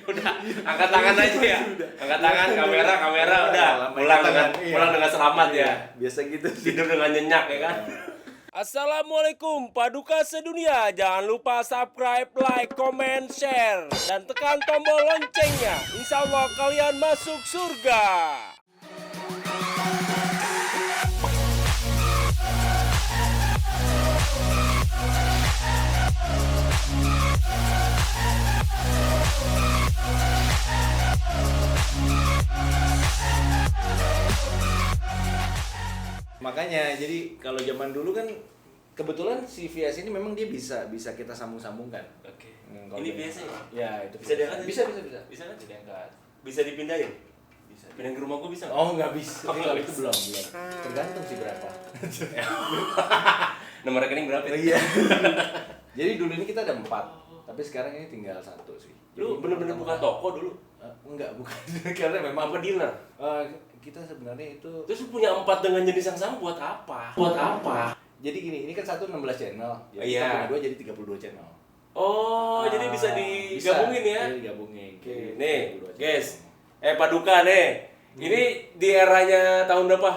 Udah, angkat tangan aja ya. Angkat tangan, kamera udah. Pulang dengan selamat ya. Biasa gitu sih. Tidur dengan nyenyak ya kan. Assalamualaikum Paduka sedunia. Jangan lupa subscribe, like, comment, share, dan tekan tombol loncengnya. Insya Allah kalian masuk surga. Makanya jadi kalau zaman dulu kan kebetulan si Vias ini memang dia bisa kita sambung-sambungkan. Oke. Kalau Ini dia- biasa ya? Ya, itu Bisa diangkat? Bisa. Bisa kan? Bisa diangkat. Bisa dipindahin? Bisa. Pindahin ke rumah gua bisa nggak? Oh, nggak bisa. Oh, Tapi nggak kalau itu bisa. belum. Tergantung sih berapa. Nomor rekening berapa? Oh, iya. Jadi dulu ini kita ada 4, tapi sekarang ini tinggal 1 sih. Lu Jadi bener-bener buka toko dulu? Enggak, bukan. Karena memang Apa dealer? kita sebenarnya itu Terus lu punya 4 dengan jenis yang sama buat apa? Buat apa? jadi gini, ini kan 16 channel. Jadi Iya. kita punya 2 jadi 32 channel. Oh, jadi bisa digabungin ya? Iya, digabungin. Oke, Jadi nih, 32 channel. guys. Paduka nih. Ini di eranya tahun berapa?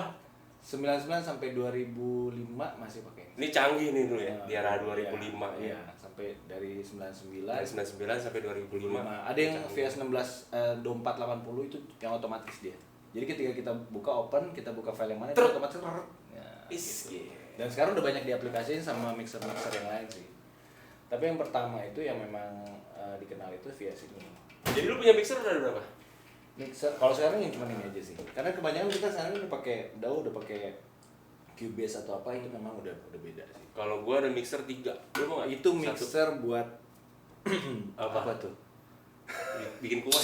99 sampai 2005 masih pakai. Ini canggih nih dulu ya, di era 2005 Iya, ya. sampai dari 99 Dari 99 sampai 2005. Ada yang Vias 16 2480 itu yang otomatis dia. Jadi ketika kita buka open, kita buka file yang mana itu otomatis ya, Is, gitu. yeah. Dan sekarang udah banyak diaplikasiin sama mixer-mixer yang lain sih. Tapi yang pertama itu yang memang dikenal itu Vias ini. Jadi lu punya mixer udah berapa? Mixer kalau sekarang yang cuma ini aja sih. Karena kebanyakan kita sekarang udah pakai Cubase atau apa itu memang udah beda sih. Kalau gua ada mixer 3. Lu mau nggak? Itu Satu. mixer buat Apa? tuh? Bikin kue.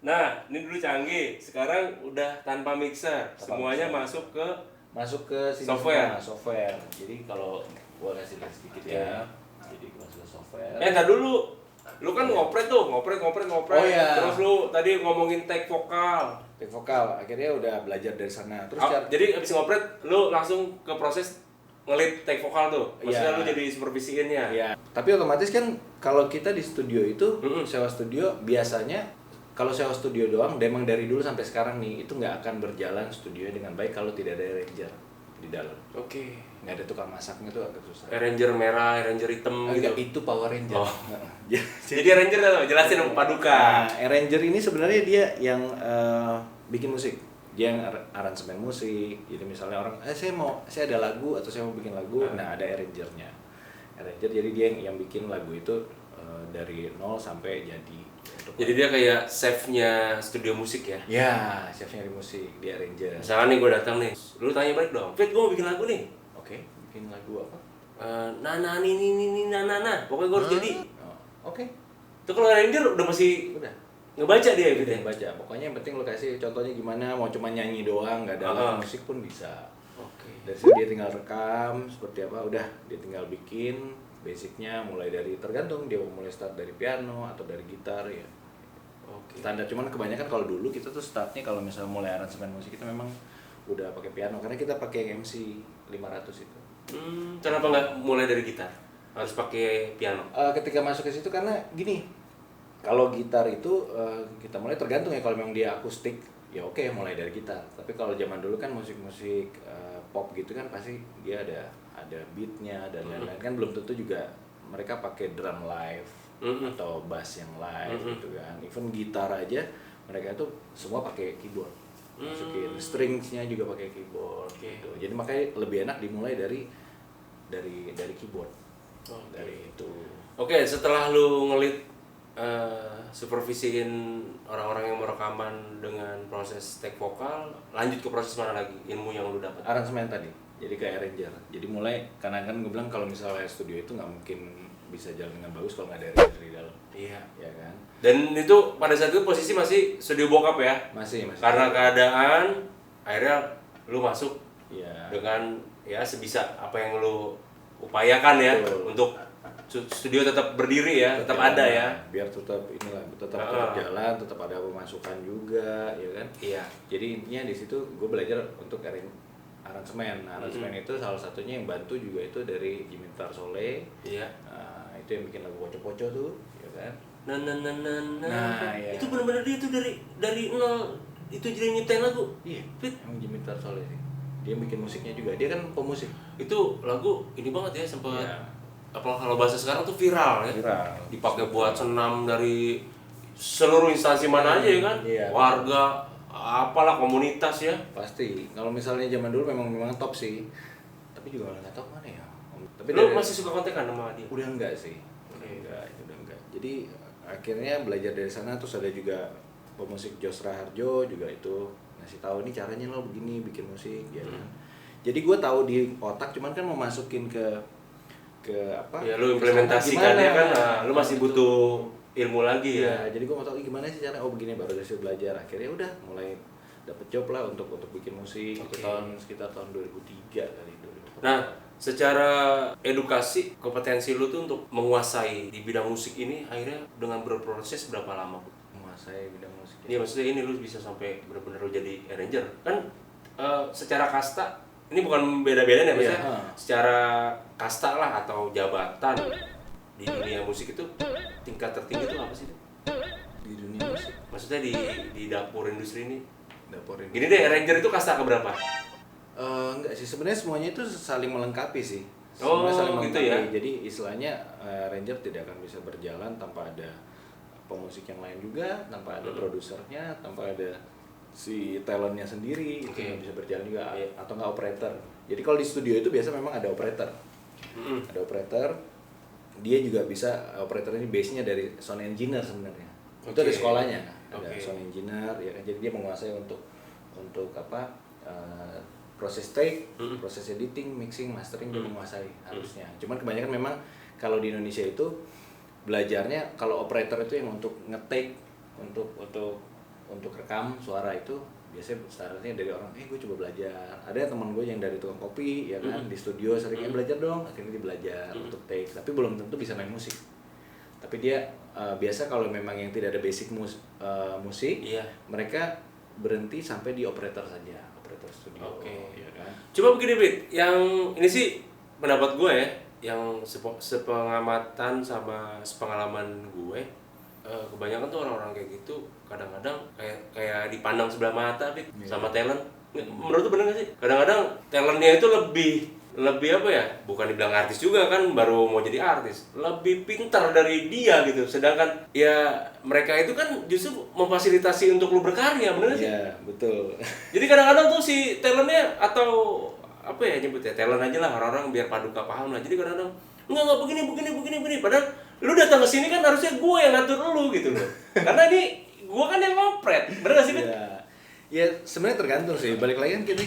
Nah, ini dulu canggih. Sekarang udah tanpa mixer. Semuanya masuk ke Masuk ke sini Software. semua, software. Jadi kalau gua kasih lihat sedikit ya. Jadi masuk ke software. ntar dulu. Lu kan ngopret tuh, ngopret. Oh, iya. Terus lu tadi ngomongin take vokal. Take vokal akhirnya udah belajar dari sana. Terus Jadi abis ngopret, lu langsung ke proses ngelit take vokal tuh. Maksudnya Iya. lu jadi supervisiinnya. ya. Tapi otomatis kan kalau kita di studio itu sewa studio biasanya kalau sewa studio doang, memang dari dulu sampai sekarang nih itu nggak akan berjalan studio dengan baik kalau tidak ada arranger di dalam. Oke. Nggak ada tukang masaknya tuh agak susah. Arranger merah, arranger hitam Enggak, gitu. itu Power Ranger. Oh. Nah, Jadi arranger tuh, jelasin dong Paduka. arranger ini sebenarnya dia yang bikin musik. Dia yang aransemen musik. Jadi misalnya orang, saya ada lagu atau saya mau bikin lagu, nah ada arrangernya. Arranger jadi dia yang bikin lagu itu dari nol sampai jadi. Jadi dia kayak chef-nya studio musik ya. Ya, chefnya di musik, dia arranger. Misalkan nih gue datang nih, lu tanya balik dong, Fit gue mau bikin lagu nih. Oke, bikin lagu apa? Nana nih, nana. Pokoknya gue harus jadi. Oh, oke. Itu kalau arranger udah pasti Udah. ngebaca dia gitu Kita ya. yang baca. Pokoknya yang penting lo kasih contohnya gimana, mau cuma nyanyi doang, nggak ada alat musik pun bisa. Oke. Dari situ dia tinggal rekam seperti apa, udah dia tinggal bikin basicnya mulai dari tergantung dia mau mulai start dari piano atau dari gitar ya. Oke. Standar cuman kebanyakan kalau dulu kita tuh startnya kalau misalnya mulai aransemen musik kita memang udah pakai piano karena kita pakai MC 500 itu. Kenapa nggak mulai dari gitar? Harus pakai piano. Ketika masuk ke situ karena gini, kalau gitar itu kita mulai tergantung ya kalau memang dia akustik ya oke mulai dari gitar. Tapi kalau zaman dulu kan musik-musik pop gitu kan pasti dia ada beatnya dan lain-lain kan belum tentu juga mereka pakai drum live atau bass yang live gitu kan. Even gitar aja mereka tuh semua pakai keyboard. Masukin stringsnya juga pakai keyboard gitu. Jadi makanya lebih enak dimulai dari keyboard. Dari itu. Oke, setelah lu ngelit supervisiin orang-orang yang mau rekaman dengan proses take vokal, lanjut ke proses mana lagi ilmu yang lu dapat? Aransemen tadi, jadi kayak arranger. Jadi mulai karena kan gue bilang kalau misalnya studio itu nggak mungkin bisa jalan dengan bagus kalau nggak ada arranger di dalam. Iya. Ya kan? Dan itu pada saat itu posisi masih studio bokap ya? Masih. Karena keadaan akhirnya lu masuk Iya. dengan ya sebisa apa yang lu upayakan ya. Betul. Untuk studio tetap berdiri ya, tetap ada ya. Biar tetap tetap jalan, tetap ada pemasukan juga, ya kan? Iya. Jadi intinya di situ gue belajar untuk aransemen. Aransemen itu salah satunya yang bantu juga itu dari Jimitar Soleh. Iya. Nah, itu yang bikin lagu Poco-Poco tuh, ya kan? Nah, iya. Itu benar-benar dia tuh dari nol itu jadi nyiptain lagu. Iya, Fit, emang Jimmy Tarsoleh sih. Dia bikin musiknya juga. Dia kan pemusik. itu lagu ini banget ya sempat Iya. apa kalau bahasa sekarang tuh viral ya. Viral. Dipakai buat senam dari seluruh instansi mana aja ya kan? Iya. Warga, apalah komunitas ya. Pasti. Kalau misalnya zaman dulu memang top sih. Tapi juga nggak tahu mana ya. Tapi Lu masih suka kontekan sama dia? udah enggak sih. Udah enggak. Jadi akhirnya belajar dari sana. Terus ada juga pemusik Jos Raharjo juga itu ngasih tahu ini caranya lo begini bikin musik ya kan. Jadi gue tahu di otak, cuman kan mau masukin ke apa? Ya lu ke sana implementasikannya gimana? kan, nah, lu masih Gitu. butuh ilmu lagi ya. Iya, jadi gue mau tahu gimana sih caranya. Oh begini, baru dari situ belajar. Akhirnya udah mulai dapet job lah untuk bikin musik. Oke. Itu sekitar tahun 2003 kali 2004. Nah, secara edukasi kompetensi lu tuh untuk menguasai di bidang musik ini akhirnya dengan berproses berapa lama? Menguasai bidang musik. Iya maksudnya ini lu bisa sampai benar-benar lu jadi arranger kan secara kasta ini bukan beda-beda ya maksudnya Iya, secara kasta lah atau jabatan di dunia musik itu tingkat tertinggi itu apa sih? Di dunia musik, Maksudnya di dapur industri ini. dapur ini. Gini deh, arranger itu kasta keberapa? Enggak sih, sebenarnya semuanya itu saling melengkapi sih. Oh, Semuanya saling gitu melengkapi. ya. Jadi istilahnya Ranger tidak akan bisa berjalan tanpa ada pemusik yang lain juga, tanpa ada produsernya, tanpa ada si talentnya sendiri itu Oke. nggak bisa berjalan juga, Iya. atau nggak operator. Jadi kalau di studio itu biasa memang ada operator. Ada operator, dia juga bisa operator ini base-nya dari sound engineer sebenarnya. Itu Oke. ada sekolahnya, ada Oke. sound engineer ya kan. Jadi dia menguasai untuk apa proses take, proses editing, mixing, mastering dia menguasai harusnya. Cuman kebanyakan memang kalau di Indonesia itu belajarnya kalau operator itu yang untuk nge-take, untuk rekam suara itu biasanya startnya dari orang, gue coba belajar. Ada teman gue yang dari tukang kopi ya kan, di studio seringnya belajar dong, akhirnya dia belajar untuk take, tapi belum tentu bisa main musik. Tapi dia biasa kalau memang yang tidak ada basic musik, Iya. mereka berhenti sampai di operator saja, operator studio. Oke. Ya kan? Coba begini, Bit. Yang ini sih pendapat gue ya, yang sepengamatan sama sepengalaman gue, kebanyakan tuh orang-orang kayak gitu kadang-kadang kayak dipandang sebelah mata, Bit, sama talent. Menurut tuh bener gak sih? Kadang-kadang talentnya itu lebih apa ya? Bukan dibilang artis juga kan, baru mau jadi artis. Lebih pintar dari dia gitu. Sedangkan ya mereka itu kan justru memfasilitasi untuk lu berkarya, bener gak sih? Iya, betul. Jadi kadang-kadang tuh si talentnya atau apa ya nyebutnya, talent aja lah orang-orang biar Paduka paham lah. Jadi kadang-kadang enggak begini. Padahal lu datang ke sini kan harusnya gue yang ngatur lu gitu loh. Karena ini gue kan yang ngopret. Bener gak sih, Bet? Ya sebenarnya tergantung sih. Balik lagi kan kita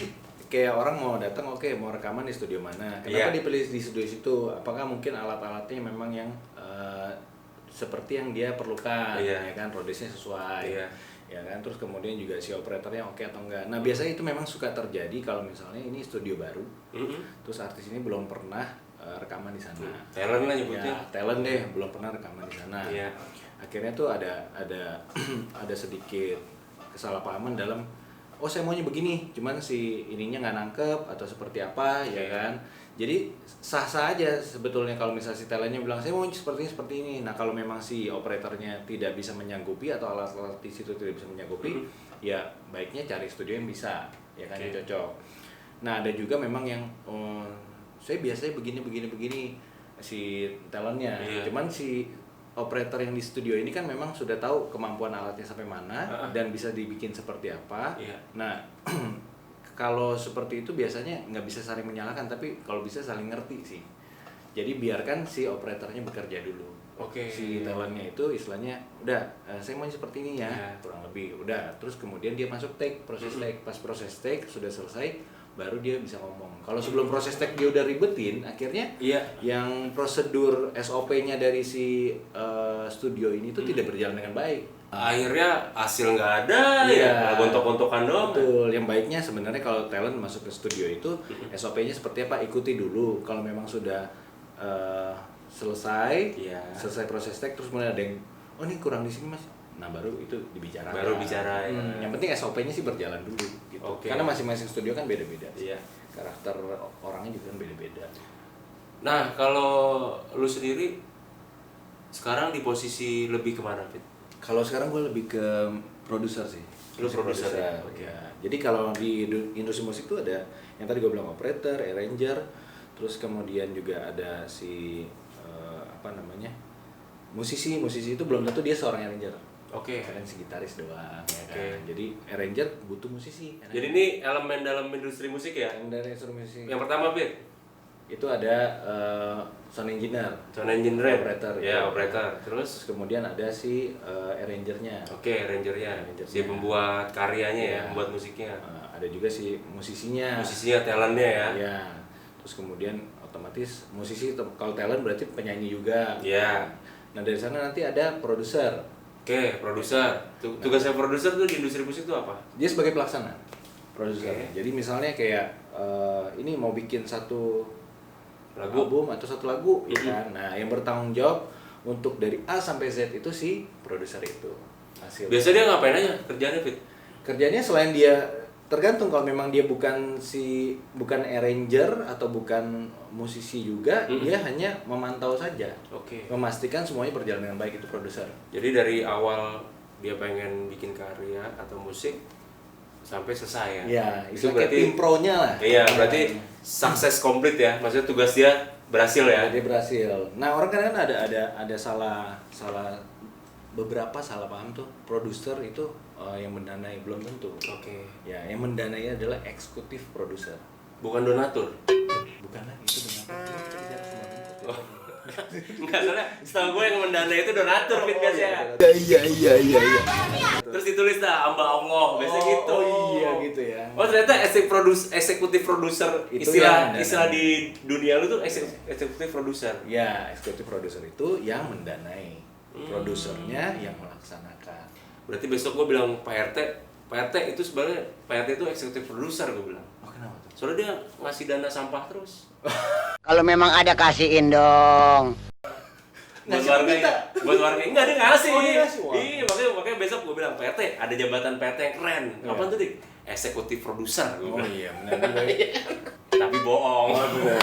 kayak orang mau datang, oke, mau rekaman di studio mana? Kenapa Iya. dipilih di studio situ? Apakah mungkin alat-alatnya memang yang seperti yang dia perlukan, Iya. ya kan, rodesnya sesuai, Iya. ya kan, terus kemudian juga si operatornya oke atau enggak. Nah biasanya itu memang suka terjadi kalau misalnya ini studio baru, terus artis ini belum pernah rekaman di sana. Talent lah nyebutnya. Ya, talent deh, belum pernah rekaman di sana. Iya. Akhirnya tuh ada ada sedikit kesalahpahaman dalam, oh saya maunya begini, cuman si ininya nggak nangkep atau seperti apa, ya kan. Jadi sah-sah aja sebetulnya kalau misalnya si talentnya bilang saya mau seperti ini. Nah kalau memang si operatornya tidak bisa menyanggupi atau alat-alat di situ tidak bisa menyanggupi, ya baiknya cari studio yang bisa, ya kan, yang cocok. Nah ada juga memang yang saya biasanya begini si talentnya, cuman si operator yang di studio ini kan memang sudah tahu kemampuan alatnya sampai mana dan bisa dibikin seperti apa. Iya. Nah kalau seperti itu biasanya nggak bisa saling menyalahkan, tapi kalau bisa saling ngerti sih. Jadi biarkan si operatornya bekerja dulu. Oke. Si talentnya itu istilahnya udah saya mau seperti ini ya, Iya. kurang lebih udah. Terus kemudian dia masuk take, proses take. Pas proses take sudah selesai, baru dia bisa ngomong. Kalau sebelum proses take dia udah ribetin, akhirnya Iya. yang prosedur SOP-nya dari si studio ini tuh tidak berjalan dengan baik. Akhirnya hasil nggak ada, ya gontok-gontokan doang. Betul. Yang baiknya sebenarnya kalau talent masuk ke studio itu SOP-nya seperti apa, ikuti dulu. Kalau memang sudah selesai, Iya. selesai proses take, terus mulai ada yang, oh ini kurang di sini mas. Nah baru itu dibicarakan. Baru bicara, ya. Yang penting SOP-nya sih berjalan dulu. Gitu. Oke. Karena masing-masing studio kan beda-beda. Iya. Karakter orangnya juga kan beda-beda. Nah, kalau lu sendiri Sekarang di posisi lebih kemana, Fit? Kalau sekarang gue lebih ke produser sih. Lu produser ya? Ya. Jadi kalau di industri musik tuh ada yang tadi gue bilang operator, arranger, terus kemudian juga ada si apa namanya, musisi itu belum tentu dia seorang arranger. Oke. Kadang si gitaris doang. Ya Oke. kan? Jadi arranger butuh musisi. Jadi ini elemen dalam industri musik ya? dari instrumen musik Yang pertama, Fit? itu ada sound engineer, Sound engineer. operator, Ya, gitu. operator. Terus Terus kemudian ada si arrangernya. oke, arrangernya. Arrangernya. Si pembuat karyanya ya, Ya. pembuat musiknya. Ada juga si musisinya. Musisinya, talentnya ya. Ya. Terus kemudian otomatis musisi kalau talent berarti penyanyi juga. Iya. Nah dari sana nanti ada produser. Oke, produser. Tugasnya produser tuh di industri musik itu apa? Dia sebagai pelaksana produser. Oke. Jadi misalnya kayak ini mau bikin satu Lagu. album atau satu lagu, ya kan. Nah yang bertanggung jawab untuk dari A sampai Z itu si produser itu. Hasil. Biasa dia ngapain aja kerjanya, Fit? Kerjanya selain dia tergantung kalau memang dia bukan arranger atau bukan musisi juga, dia hanya memantau saja. Oke. Memastikan semuanya berjalan dengan baik, itu produser. Jadi dari awal dia pengen bikin karya atau musik sampai selesai ya. Ya, Itu itu berarti tim pro-nya lah. Iya, berarti sukses komplit ya. Maksudnya tugas dia berhasil ya. Dia berhasil. Nah, orang kan ada salah beberapa salah paham tuh. Produser itu yang mendanai, belum tentu. Oke. Ya, yang mendanai adalah eksekutif produser. Bukan donatur. Bukan lagi itu dengan tidak semua bentuk. Oh. Enggak, soalnya setahu gue yang mendanai itu donatur, Fit, biasanya. Iya. Terus ditulis dah hamba Allah, biasanya gitu. Oh iya gitu ya. Oh ternyata eksekutif produser, Itu istilah yang istilah di dunia lu tuh eksekutif produser. Ya, eksekutif produser itu yang mendanai. Produsernya yang melaksanakan. Berarti besok gue bilang Pak RT itu sebenarnya Pak RT itu eksekutif produser, gue bilang. Oh, kenapa tuh? Soalnya dia ngasih dana sampah terus. Kalau memang ada kasihin dong. Buat Ngasih warga minta? buat warga enggak, dia ngasih. Oh, dia ngasih, wah. Iya, makanya besok gue bilang Pak RT ada jabatan Pak RT yang keren. Iya. Apa tuh, Dik? Eksekutif produser, gue Oh bilang. iya, benar juga. Tapi bohong. Oh, benar.